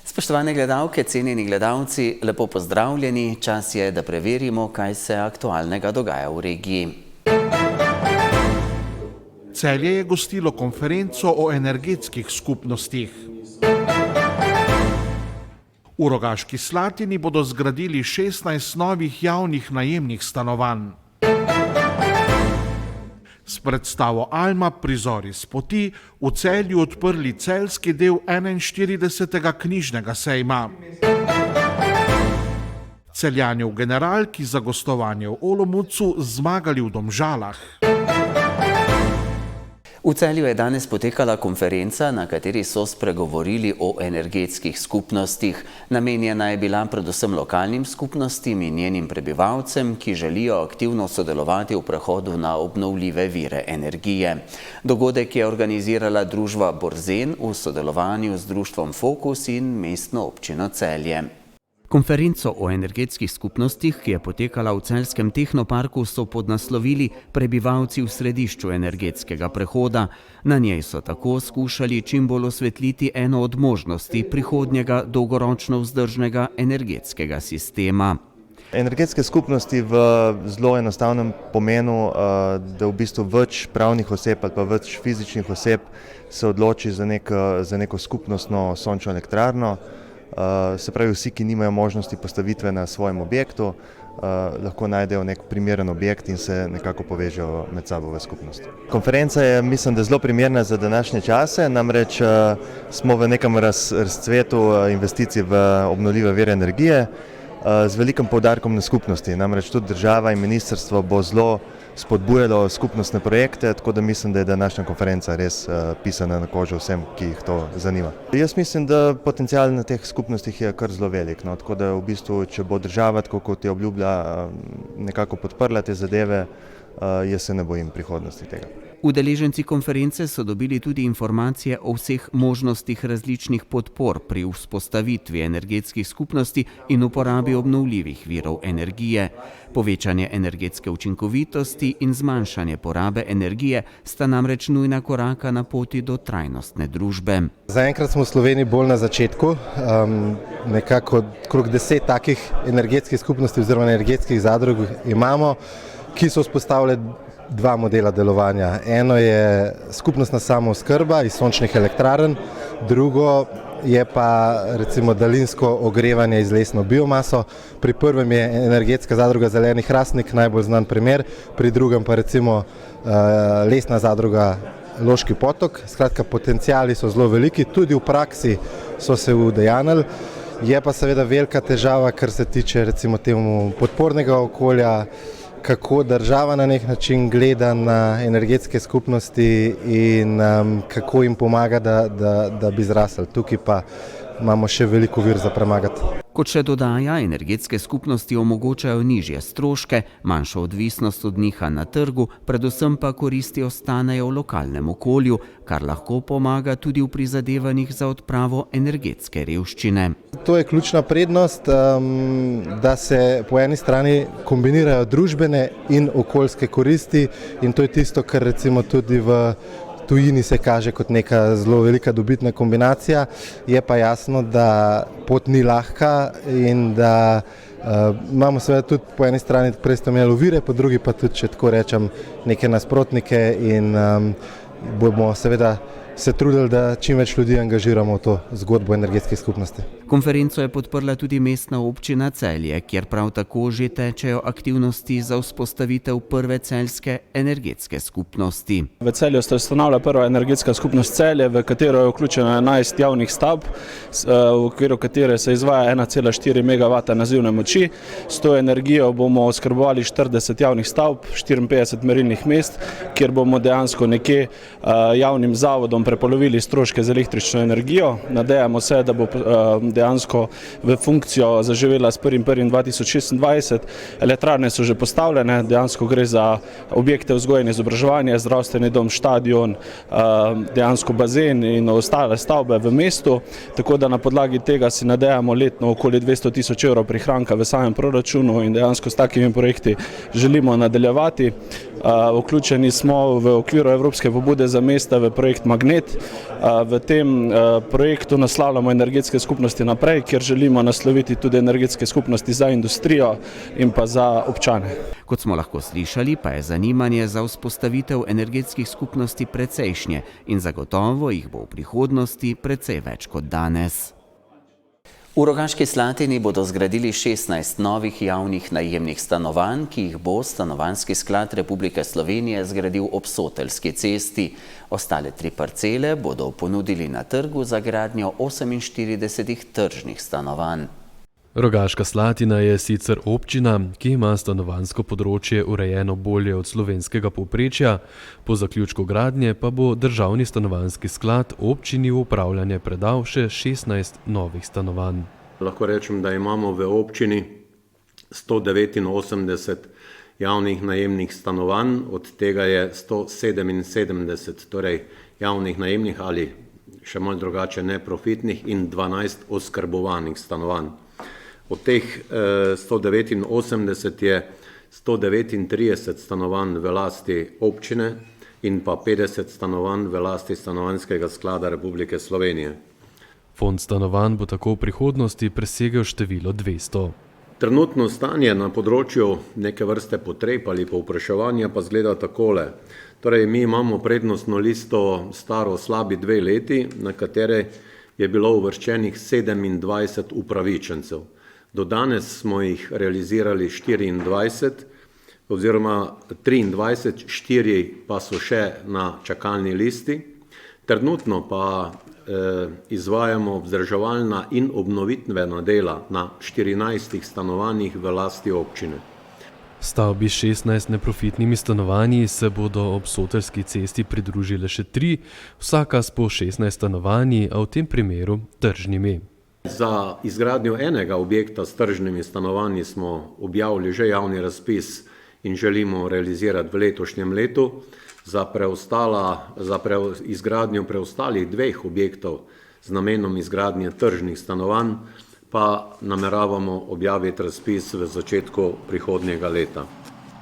Spoštovane gledalke, cenjeni gledalci, lepo pozdravljeni. Čas je, da preverimo, kaj se aktualnega dogaja v regiji. Celje je gostilo konferenco o energetskih skupnostih. V Rogaški Slatini bodo zgradili 16 novih javnih najemnih stanovanj. S predstavo Alma prizori s poti v Celju odprli celjski del 41. knjižnega sejma. Celjani v Generalki za gostovanje v Olomoucu zmagali v Domžalah. V Celju je danes potekala konferenca, na kateri so spregovorili o energetskih skupnostih. Namenjena je bila predvsem lokalnim skupnostim in njenim prebivalcem, ki želijo aktivno sodelovati v prehodu na obnovljive vire energije. Dogodek je organizirala družba Borzen v sodelovanju z društvom Fokus in mestno občino Celje. Konferenco o energetskih skupnostih, ki je potekala v celjskem tehnoparku, so podnaslovili Prebivalci v središču energetskega prehoda. Na njej so tako skušali čim bolj osvetliti eno od možnosti prihodnjega dolgoročno vzdržnega energetskega sistema. Energetske skupnosti v zelo enostavnem pomenu, da v bistvu več pravnih oseb ali pa več fizičnih oseb se odloči za neko skupnostno sončno elektrarno. Se pravi, vsi, ki nimajo možnosti postavitve na svojem objektu, lahko najdejo nek primeren objekt in se nekako povežejo med sabo v skupnost. Konferenca je, mislim, da zelo primerna za današnje čase, namreč smo v nekem razcvetu investicij v obnovljive vire energije z velikim poudarkom na skupnosti. Namreč tudi država in ministrstvo bo zelo spodbujalo skupnostne projekte, tako da mislim, da je današnja konferenca res pisana na kožo vsem, ki jih to zanima. Jaz mislim, da potencial na teh skupnostih je kar zelo velik, tako da v bistvu, če bo država, tako kot je obljublja, nekako podprla te zadeve, jaz se ne bojim prihodnosti tega. Udeleženci konference so dobili tudi informacije o vseh možnostih različnih podpor pri vzpostavitvi energetskih skupnosti in uporabi obnovljivih virov energije. Povečanje energetske učinkovitosti in zmanjšanje porabe energije sta namreč nujna koraka na poti do trajnostne družbe. Zaenkrat smo v Sloveniji bolj na začetku, nekako okrog 10 takih energetskih skupnosti oziroma energetskih zadrug imamo, ki so vzpostavile dva modela delovanja. Eno je skupnostna samooskrba iz sončnih elektrarn, drugo je pa recimo daljinsko ogrevanje iz lesno biomaso. Pri prvem je energetska zadruga Zeleni Hrastnik najbolj znan primer, pri drugem pa recimo lesna zadruga Loški Potok. Skratka, potenciali so zelo veliki, tudi v praksi so se udejanjili. Je pa seveda velika težava, kar se tiče recimo temu podpornega okolja, kako država na nek način gleda na energetske skupnosti in kako jim pomaga, da bi zrasli. Tukaj pa imamo še veliko vir za premagati. Kot še dodaja, energetske skupnosti omogočajo nižje stroške, manjšo odvisnost od nihanj na trgu, predvsem pa koristi ostanejo v lokalnem okolju, kar lahko pomaga tudi v prizadevanjih za odpravo energetske revščine. To je ključna prednost, da se po eni strani kombinirajo družbene in okoljske koristi in to je tisto, kar recimo tudi v tujini se kaže kot neka zelo velika dobitna kombinacija. Je pa jasno, da pot ni lahka in da imamo seveda tudi po eni strani prej ste imeli ovire, po drugi pa tudi, če tako rečem, neke nasprotnike in bomo seveda se trudili, da čim več ljudi angažiramo v to zgodbo energetskih skupnosti. Konferenco je podprla tudi mestna občina Celje, kjer prav tako že tečejo aktivnosti za vzpostavitev prve celjske energetske skupnosti. V Celju se ustanavlja prva energetska skupnost Celje, v katero je vključeno 11 javnih stavb, v okviru katere se izvaja 1,4 MW nazivne moči. S to energijo bomo oskrbovali 40 javnih stavb, 54 merilnih mest, kjer bomo dejansko nekje javnim zavodom prepolovili stroške za električno energijo. Nadejamo se, da bo dejansko v funkcijo zaživela s 1.1.2026. Elektrarne so že postavljene, dejansko gre za objekte vzgoje in izobraževanja, zdravstveni dom, štadion, dejansko bazen in ostale stavbe v mestu. Tako da na podlagi tega si nadejamo letno okoli 200 000 € prihranka v samem proračunu in dejansko s takimi projekti želimo nadaljevati. Vključeni smo v okviru Evropske pobude za mesta v projekt Magnet. V tem projektu naslavljamo energetske skupnosti naprej, kjer želimo nasloviti tudi energetske skupnosti za industrijo in pa za občane. Kot smo lahko slišali, pa je zanimanje za vzpostavitev energetskih skupnosti precejšnje in zagotovo jih bo v prihodnosti precej več kot danes. V Rogaški Slatini bodo zgradili 16 novih javnih najemnih stanovanj, ki jih bo Stanovanjski sklad Republike Slovenije zgradil ob Soteljski cesti. Ostale 3 parcele bodo ponudili na trgu za gradnjo 48 tržnih stanovanj. Rogaška Slatina je sicer občina, ki ima stanovanjsko področje urejeno bolje od slovenskega povprečja, po zaključku gradnje pa bo Državni stanovanjski sklad občini v upravljanje predal še 16 novih stanovanj. Lahko rečem, da imamo v občini 189 javnih najemnih stanovanj, od tega je 177 torej javnih najemnih ali še malo drugače neprofitnih in 12 oskrbovanih stanovanj. Od teh 189 je 139 stanovanj v lasti občine in pa 50 stanovanj v lasti Stanovanjskega sklada Republike Slovenije. Fond stanovanj bo tako v prihodnosti presegel število 200. Trenutno stanje na področju neke vrste potreb ali povpraševanja pa zgleda takole. Torej, mi imamo prednostno listo staro slabi 2 leti, na katere je bilo uvrščenih 27 upravičencev. Do danes smo jih realizirali 24 oziroma 23, 4 pa so še na čakalni listi. Trenutno pa izvajamo vzdrževalna in obnovitvena dela na 14 stanovanjih v lasti občine. Stavbi s 16 neprofitnimi stanovanji se bodo ob Soteljski cesti pridružile še 3, vsaka s po 16 stanovanji, a v tem primeru tržnimi. Za izgradnjo enega objekta s tržnimi stanovanji smo objavili že javni razpis in želimo realizirati v letošnjem letu. Za izgradnjo preostalih 2 objektov z namenom izgradnje tržnih stanovanj pa nameravamo objaviti razpis v začetku prihodnjega leta.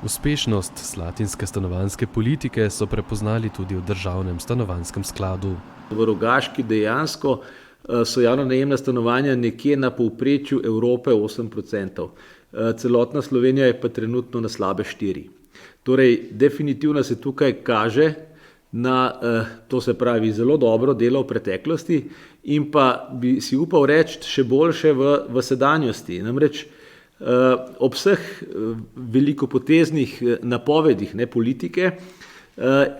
Uspešnost slatinske stanovanjske politike so prepoznali tudi v Državnem stanovanjskem skladu. V Rogaški dejansko so javna najemna stanovanja nekje na povprečju Evrope 8%. Celotna Slovenija je pa trenutno na slabe 4%. Torej, definitivno se tukaj kaže na, to se pravi, zelo dobro delo v preteklosti in pa bi si upal reči še boljše v sedanjosti. Namreč ob vseh velikopoteznih napovedih politike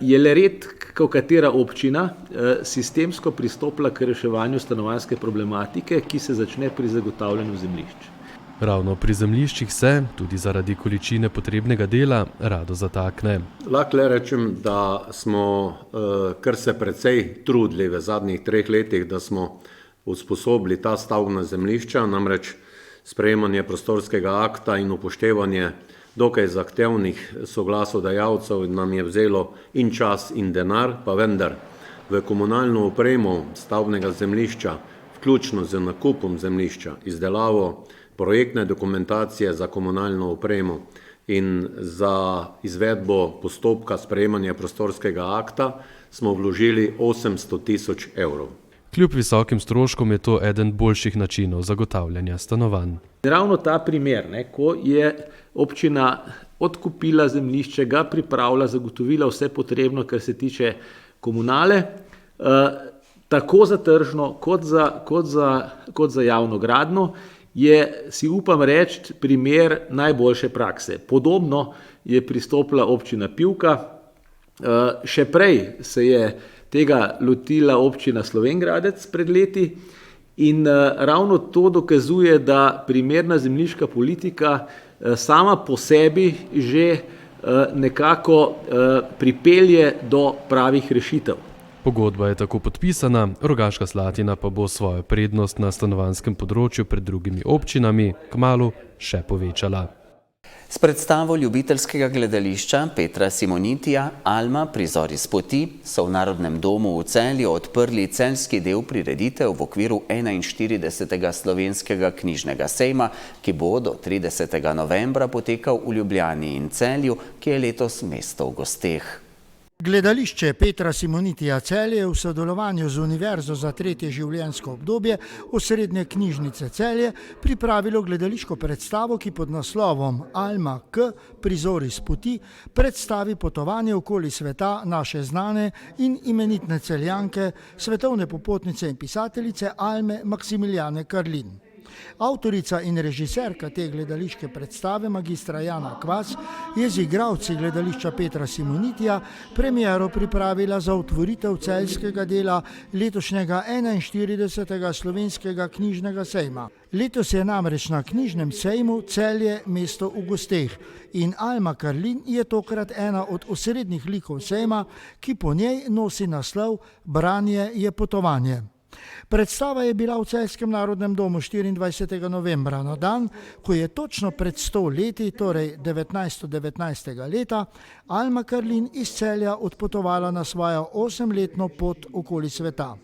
je le redko katera občina sistemsko pristopila k reševanju stanovanjske problematike, ki se začne pri zagotavljanju zemljišč. Ravno pri zemljiščih se, tudi zaradi količine potrebnega dela, rado zatakne. Lahko le rečem, da smo kar se precej trudili v zadnjih 3 letih, da smo usposobili ta stavbna zemljišča, namreč sprejemanje prostorskega akta in upoštevanje dokaj zahtevnih soglasodajalcev nam je vzelo in čas in denar, pa vendar v komunalno opremo stavbnega zemljišča, vključno z nakupom zemljišča, izdelavo projektne dokumentacije za komunalno opremo in za izvedbo postopka sprejemanja prostorskega akta smo vložili 800 000 evrov. Kljub visokim stroškom je to eden boljših načinov zagotavljanja stanovanj. Ravno ta primer, ko je občina odkupila zemljišče, ga pripravila, zagotovila vse potrebno, kar se tiče komunale, tako za tržno kot za javno gradnjo, je, si upam reči, primer najboljše prakse. Podobno je pristopila občina Pivka, še prej se je tega lotila občina Slovenj Gradec pred leti in ravno to dokazuje, da primerna zemljiška politika sama po sebi že nekako pripelje do pravih rešitev. Pogodba je tako podpisana, Rogaška Slatina pa bo svojo prednost na stanovanjskem področju pred drugimi občinami kmalu še povečala. S predstavo ljubiteljskega gledališča Petra Simonitija Alma, prizori s poti so v Narodnem domu v Celju odprli celjski del prireditev v okviru 41. slovenskega knjižnega sejma, ki bo do 30. novembra potekal v Ljubljani in Celju, ki je letos mesto v gosteh. Gledališče Petra Simonitija Celje v sodelovanju z Univerzo za tretje življenjsko obdobje Osrednje knjižnice Celje pripravilo gledališko predstavo, ki pod naslovom Alma K. Prizori s poti predstavi potovanje okoli sveta naše znane in imenitne Celjanke, svetovne popotnice in pisateljice Alme Maksimilijane Karlin. Avtorica in režiserka te gledališke predstave, magistra Jana Kvas, je z igralci gledališča Petra Simonitija premiero pripravila za otvoritev celjskega dela letošnjega 41. slovenskega knjižnega sejma. Letos je namreč na knjižnem sejmu Celje mesto v gosteh in Alma Karlin je tokrat ena od osrednjih likov sejma, ki po njej nosi naslov Branje je potovanje. Predstava je bila v Celjskem narodnem domu 24. novembra na dan, ko je točno pred 100 leti, torej 1919. leta, Alma Karlin iz Celja odpotovala na svojo 8-letno pot okoli sveta.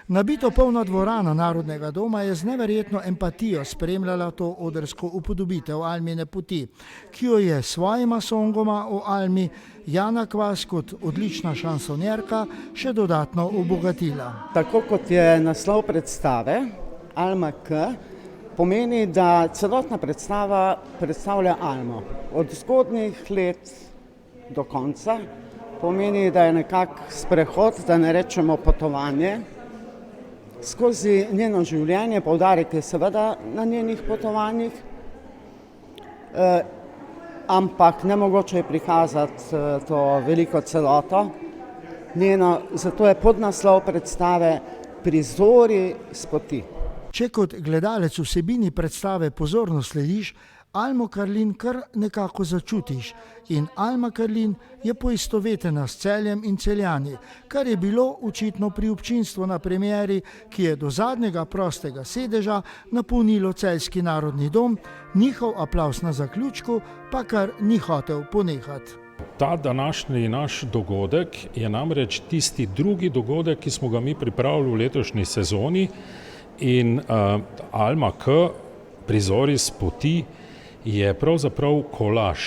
Nabito polna dvorana Narodnega doma je z neverjetno empatijo spremljala to odrsko upodobitev Almine poti, ki jo je s svojima songoma o Almi Jana Kvas kot odlična šansonjerka še dodatno obogatila. Tako kot je naslov predstave, Alma K, pomeni, da celotna predstava predstavlja Almo. Od zgodnjih let do konca pomeni, da je nekak sprehod, da ne rečemo potovanje, skozi njeno življenje, poudarek je seveda na njenih potovanjih, ampak nemogoče je prikazati to veliko celoto. Zato je podnaslov predstave Prizori s poti. Če kot gledalec vsebini predstave pozorno slediš, Almo Karlin kar nekako začutiš in Alma Karlin je poistovetena s Celjem in Celjani, kar je bilo očitno pri občinstvu na premieri, ki je do zadnjega prostega sedeža napolnilo Celjski narodni dom, njihov aplavz na zaključku pa kar ni hotel ponehati. Ta današnji naš dogodek je namreč tisti drugi dogodek, ki smo ga mi pripravili v letošnji sezoni in Alma K. Prizori s poti je pravzaprav kolaž,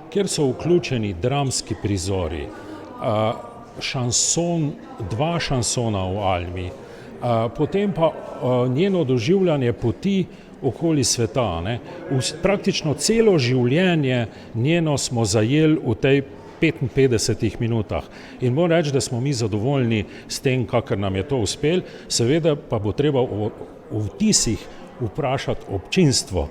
kjer so vključeni dramski prizori, dva šansona v Almi, potem pa njeno doživljanje poti okoli sveta. Praktično celo življenje njeno smo zajeli v tej 55 minutah. In moram reči, da smo mi zadovoljni s tem, kakor nam je to uspelo, seveda pa bo treba o vtisih vprašati občinstvo.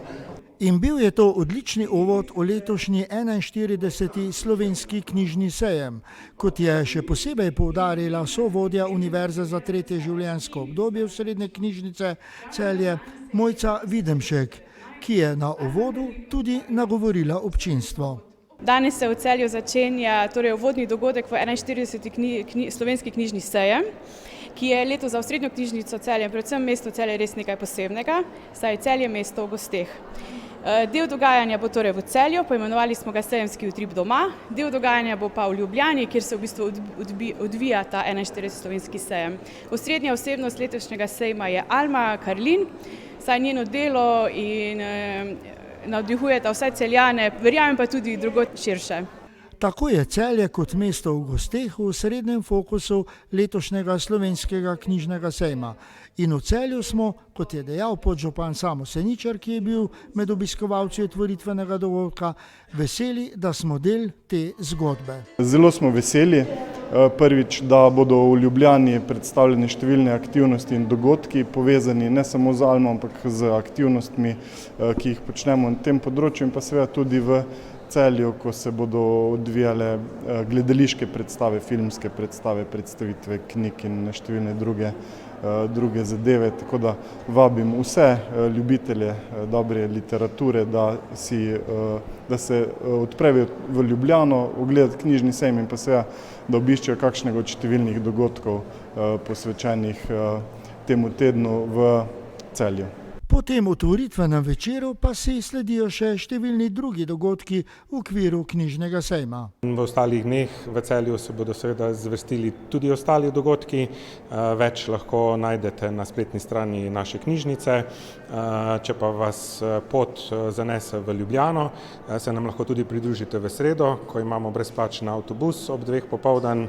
In bil je to odlični uvod v letošnji 41. slovenski knjižni sejem, kot je še posebej poudarila sovodja Univerze za tretje življenjsko obdobje Osrednje knjižnice Celje Mojca Videmšek, ki je na uvodu tudi nagovorila občinstvo. Danes se v Celju začenja uvodni dogodek v 41. slovenski knjižni sejem, ki je letos za Osrednjo knjižnico Celje, predvsem mesto Celje, res nekaj posebnega, saj je Celje mesto v gosteh. Del dogajanja bo torej v Celju, poimenovali smo ga Sejemski utrip doma, del dogajanja bo pa v Ljubljani, kjer se v bistvu odvija ta 41. slovenski sejem. Osrednja osebnost letošnjega sejma je Alma Karlin, saj njeno delo in navdihujeta vse Celjane, verjamem pa tudi drugod širše. Tako je Celje kot mesto v gosteh v srednjem fokusu letošnjega slovenskega knjižnega sejma. In v Celju smo, kot je dejal podžupan Samo Seničar, ki je bil med obiskovalci otvoritvenega dogodka, veseli, da smo del te zgodbe. Zelo smo veseli, prvič, da bodo v Ljubljani predstavljene številne aktivnosti in dogodki povezani ne samo z Almo, ampak z aktivnostmi, ki jih počnemo na tem področju in pa seveda tudi v Celju, ko se bodo odvijale gledališke predstave, filmske predstave, predstavitve knjig in številne druge zadeve. Tako da vabim vse ljubitelje dobre literature, da se odprejo v Ljubljano, ogledati knjižni sejem in pa seveda, da obiščejo kakšnega od številnih dogodkov posvečenih temu tednu v Celju. Po Po tem otvoritvenem večeru pa si sledijo še številni drugi dogodki v okviru knjižnega sejma. V ostalih dneh v Celju se bodo seveda zvrstili tudi ostali dogodki. Več lahko najdete na spletni strani naše knjižnice. Če pa vas pot zanese v Ljubljano, se nam lahko tudi pridružite v sredo, ko imamo brezplačen avtobus ob 2 popoldan.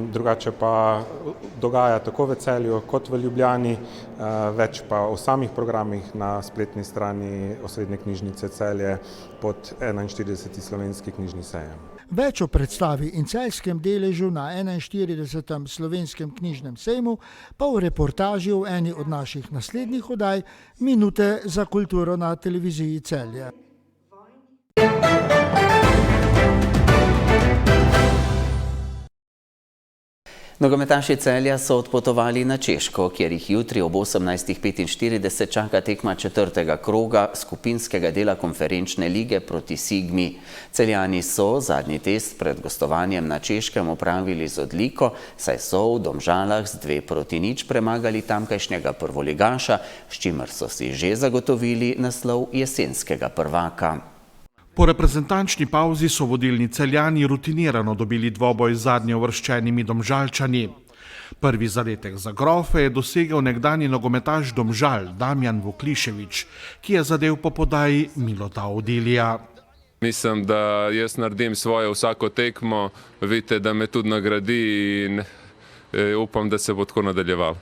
Drugače pa dogaja tako v Celju kot v Ljubljani, več pa o samih programih na spletni strani Osrednje knjižnice Celje pod 41. slovenski knjižni sejem. Več o predstavi in celjskem deležu na 41. slovenskem knjižnem sejmu pa v reportaži v eni od naših naslednjih oddaj Minute za kulturo na televiziji Celje. Nogometaši Celja so odpotovali na Češko, kjer jih jutri ob 18:45 čaka tekma 4. kroga skupinskega dela konferenčne lige proti Sigmi. Celjani so zadnji test pred gostovanjem na Češkem opravili z odliko, saj so v Domžalah z 2:0 premagali tamkajšnjega prvoligaša, s čimer so si že zagotovili naslov jesenskega prvaka. Po reprezentančni pauzi so vodilni Celjani rutinirano dobili dvoboj z zadnje uvrščenimi Domžalčani. Prvi zadetek za grofe je dosegel nekdanji nogometaš Domžal Damjan Vuklišević, ki je zadel po podaji Milota Odilija. Mislim, da jaz naredim svoje vsako tekmo, vidite, da me tudi nagradi in upam, da se bo tako nadaljeval.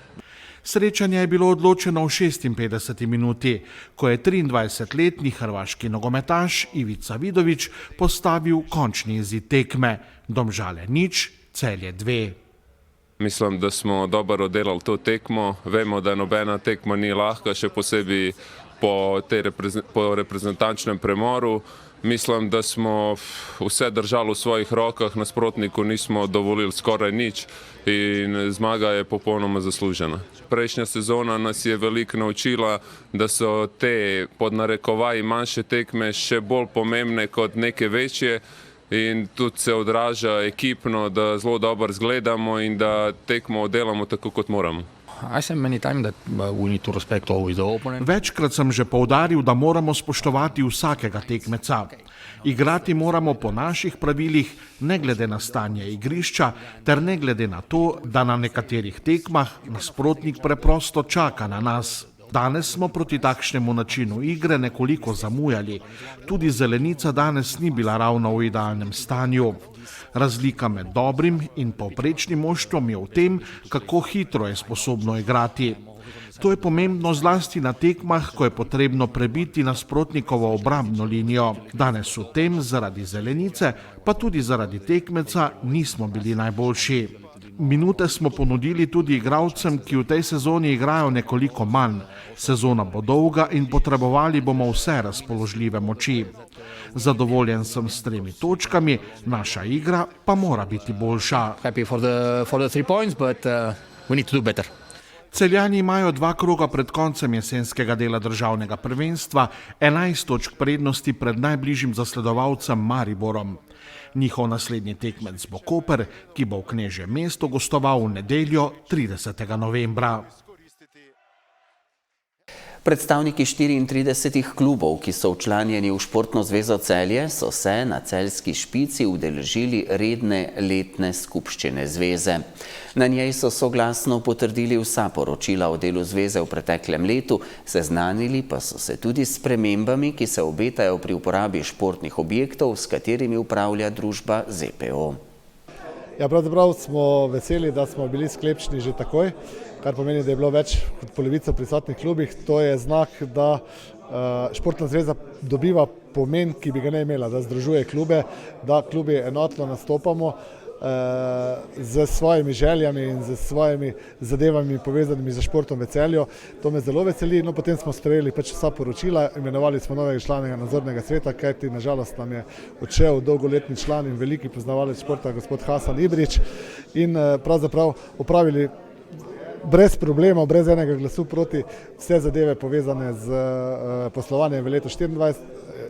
Srečanje je bilo odločeno v 56. minuti, ko je 23-letni hrvaški nogometaš Ivica Vidović postavil končni izid tekme. Domžale 0, Celje 2. Mislim, da smo dobro oddelali to tekmo. Vemo, da nobena tekma ni lahka, še posebej po reprezentančnem premoru. Mislim, da smo vse držali v svojih rokah, nasprotniku nismo dovolili skoraj nič in zmaga je popolnoma zaslužena. Prejšnja sezona nas je veliko naučila, da so te pod narekovaji manjše tekme še bolj pomembne kot neke večje in tudi se odraža ekipno, da zelo dobro zgledamo in da tekmo oddelamo tako, kot moramo. Večkrat sem že poudaril, da moramo spoštovati vsakega tekmeca. Igrati moramo po naših pravilih, ne glede na stanje igrišča, ter ne glede na to, da na nekaterih tekmah nasprotnik preprosto čaka na nas. Danes smo proti takšnemu načinu igre nekoliko zamujali. Tudi Zelenica danes ni bila ravno v idealnem stanju. Razlika med dobrim in povprečnim moštvom je v tem, kako hitro je sposobno igrati. To je pomembno zlasti na tekmah, ko je potrebno prebiti nasprotnikovo obrambno linijo. Danes v tem zaradi Zelenice, pa tudi zaradi tekmeca nismo bili najboljši. Minute smo ponudili tudi igralcem, ki v tej sezoni igrajo nekoliko manj. Sezona bo dolga in potrebovali bomo vse razpoložljive moči. Zadovoljen sem s 3 točkami, naša igra pa mora biti boljša. Celjani imajo 2 kroga pred koncem jesenskega dela državnega prvenstva, 11 točk prednosti pred najbližjim zasledovalcem Mariborom. Njihov naslednji tekmec bo Koper, ki bo v Knežjem mestu gostoval v nedeljo 30. novembra. Predstavniki 34 klubov, ki so včlanjeni v Športno zvezo Celje, so se na celjski Špici udeležili redne letne skupščine zveze. Na njej so soglasno potrdili vsa poročila o delu zveze v preteklem letu, seznanili pa so se tudi s spremembami, ki se obetajo pri uporabi športnih objektov, s katerimi upravlja družba ZPO. Ja, pravzaprav smo veseli, da smo bili sklepčni že takoj, kar pomeni, da je bilo več kot polovica prisotnih klubih. To je znak, da Športna zveza dobiva pomen, ki bi ga ne imela, da združuje klube, da klubi enotno nastopamo z svojimi željami in z svojimi zadevami povezanimi z športom v Celju. To me zelo veseli. No, potem smo sprejeli vsa poročila, imenovali smo novega člana nadzornega sveta, kajti nažalost nam je odšel dolgoletni član in veliki poznavalec športa gospod Hasan Ibrić in pravzaprav opravili brez problemov, brez enega glasu proti vse zadeve povezane z poslovanjem v letu 24,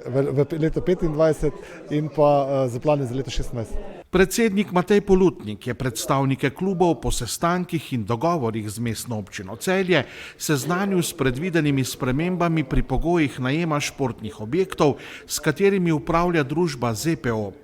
v letu 25 in pa z plani za leto 26. Predsednik Matej Polutnik je predstavnike klubov po sestankih in dogovorih z mestno občino Celje seznanil s predvidenimi spremembami pri pogojih najema športnih objektov, s katerimi upravlja družba ZPO,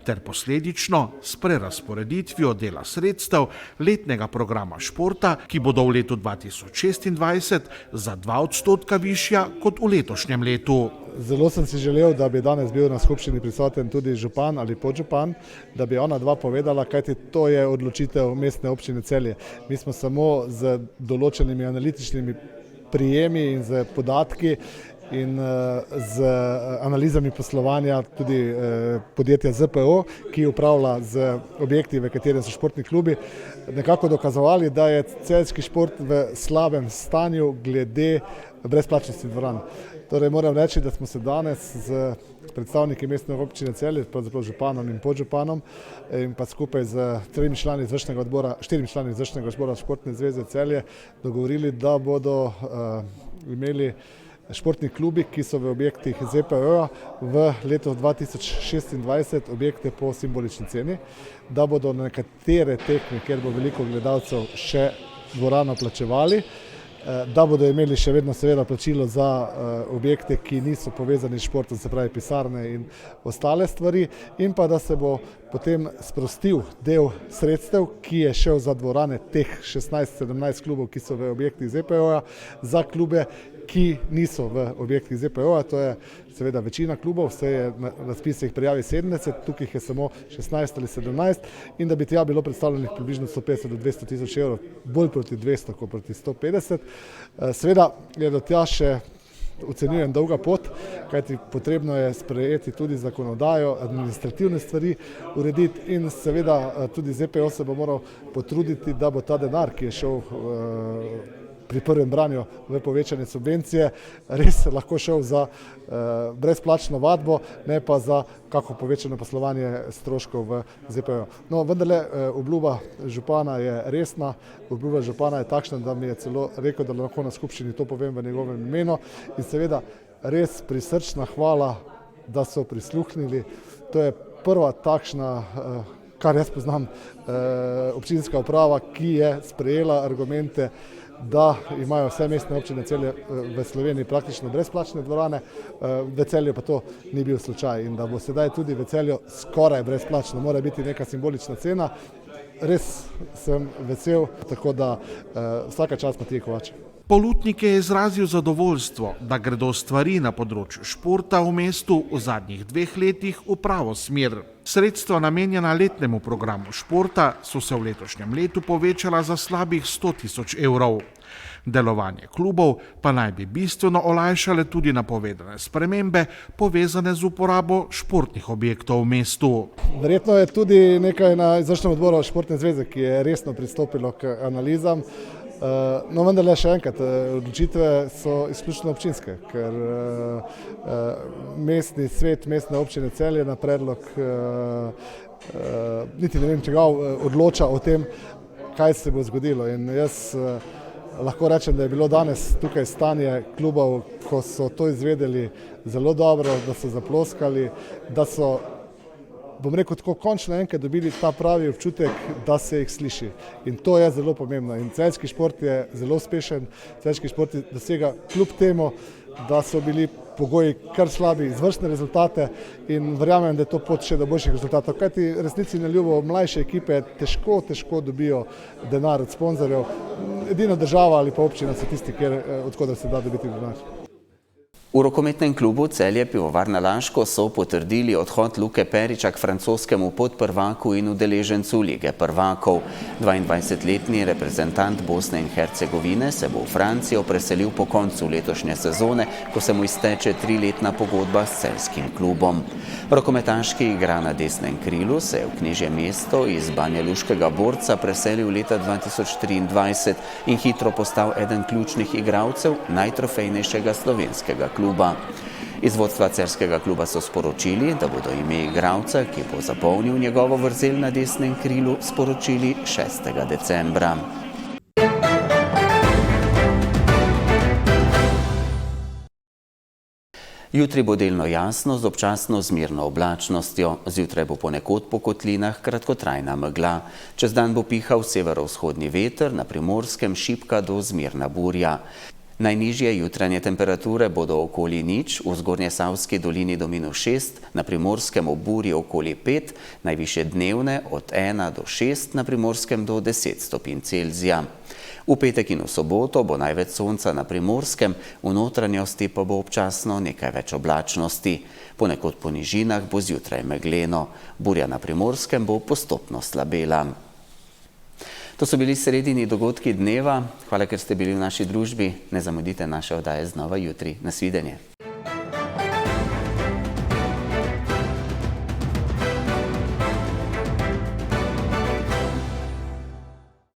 ter posledično s prerazporeditvijo dela sredstev letnega programa športa, ki bodo v letu 2026 za 2% višja kot v letošnjem letu. Zelo sem si želel, da bi danes bil na skupščini prisoten tudi župan ali podžupan, da bi ona dva povedala, kajti to je odločitev mestne občine Celje. Mi smo samo z določenimi analitičnimi prijemi in z podatki in z analizami poslovanja tudi podjetja ZPO, ki upravlja z objekti, v katerem so športni klubi, nekako dokazovali, da je celjski šport v slabem stanju glede brezplačnosti dvoran. Torej moram reči, da smo se danes z predstavniki mestne občine Celje, pravzaprav županom in podžupanom in pa skupaj z 4 člani izvršnega odbora Športne zveze Celje dogovorili, da bodo imeli športni klubi, ki so v objektih ZPO-ja v letu 2026 objekte po simbolični ceni, da bodo nekatere tekme, kjer bo veliko gledalcev, še dvorano plačevali, da bodo imeli še vedno seveda plačilo za objekte, ki niso povezani s športom, se pravi pisarne in ostale stvari, in pa da se bo potem sprostil del sredstev, ki je šel za dvorane teh 16-17 klubov, ki so v objektih ZPO-ja, za klube, ki niso v objektih ZPO-ja, to je seveda večina klubov, vse je na razpisih prijavi 70, tukaj je samo 16 ali 17 in da bi tja bilo predstavljenih približno 150 do 200 tisoč evrov, bolj proti 200 kot proti 150. Seveda je do tja še ocenjujem dolga pot, kajti potrebno je sprejeti tudi zakonodajo, administrativne stvari urediti in seveda tudi ZPO se bo moral potruditi, da bo ta denar, ki je šel pri prvem branju v povečanje subvencije, res lahko šel za brezplačno vadbo, ne pa za kako povečano poslovanje stroškov v ZPO. No, vendarle obljuba župana je resna, obljuba župana je takšna, da mi je celo rekel, da lahko na skupščini to povem v njegovem imenu in seveda res prisrčna hvala, da so prisluhnili. To je prva takšna, kar jaz poznam, občinska uprava, ki je sprejela argumente, da imajo vse mestne občine Celje v Sloveniji praktično brezplačne dvorane, v Celju pa to ni bil slučaj in da bo sedaj tudi v Celju skoraj brezplačno, mora biti neka simbolična cena. Res sem vesel, tako da vsaka čast Matiji Kovač. Polutnik je izrazil zadovoljstvo, da gredo stvari na področju športa v mestu v zadnjih 2 letih v pravo smer. Sredstva namenjena letnemu programu športa so se v letošnjem letu povečala za slabih 100 tisoč evrov. Delovanje klubov pa naj bi bistveno olajšale tudi napovedane spremembe povezane z uporabo športnih objektov v mestu. Verjetno je tudi nekaj na izvršnem odboru Športne zveze, ki je resno pristopilo k analizam. No, vendarle še enkrat, odločitve so izključno občinske, ker mestni svet mestne občine Celje na predlog niti ne vem čigav odloča o tem, kaj se bo zgodilo. In jaz lahko rečem, da je bilo danes tukaj stanje klubov, ko so to izvedeli zelo dobro, da so zaploskali, da so, bom rekel tako, končno enkrat dobili ta pravi občutek, da se jih sliši. In to je zelo pomembno. In celjski šport je zelo uspešen, celjski šport dosega kljub temu, da so bili pogoji kar slabi, izvršne rezultate in verjamem, da je to pot še do boljših rezultatov. Kajti resnici na ljubo mlajše ekipe težko dobijo denar od sponzorjev. Edino država ali pa občina so tisti, od koder se da dobiti denar. V rokometnem klubu Celje Pivovarna Laško so potrdili odhod Luke Periča k francoskemu podprvaku in udeležencu Lige prvakov. 22-letni reprezentant Bosne in Hercegovine se bo v Francijo preselil po koncu letošnje sezone, ko se mu izteče 3-letna pogodba s celjskim klubom. Rokometaš, ki igra na desnem krilu, se je v knežje mesto iz banjaluškega Borca preselil leta 2023 in hitro postal eden ključnih igralcev najtrofejnejšega slovenskega kluba. Iz vodstva celjskega kluba so sporočili, da bodo ime igralca, ki bo zapolnil njegovo vrzel na desnem krilu, sporočili 6. decembra. Jutri bo delno jasno z občasno zmerno oblačnostjo. Zjutraj bo ponekod po kotlinah kratkotrajna megla. Čez dan bo pihal severovzhodni veter, na Primorskem šibka do zmerna burja. Najnižje jutranje temperature bodo okoli 0, v Zgornjesavski dolini do -6, na Primorskem ob burji okoli 5, najvišje dnevne od 1 do 6, na Primorskem do 10 stopinj Celzija. V petek in v soboto bo največ sonca na Primorskem, v notranjosti pa bo občasno nekaj več oblačnosti. Ponekod po nižinah bo zjutraj megleno. Burja na Primorskem bo postopno slabela. To so bili sredini dogodki dneva. Hvala, ker ste bili v naši družbi. Ne zamudite naše oddaje znova jutri. Nasvidenje.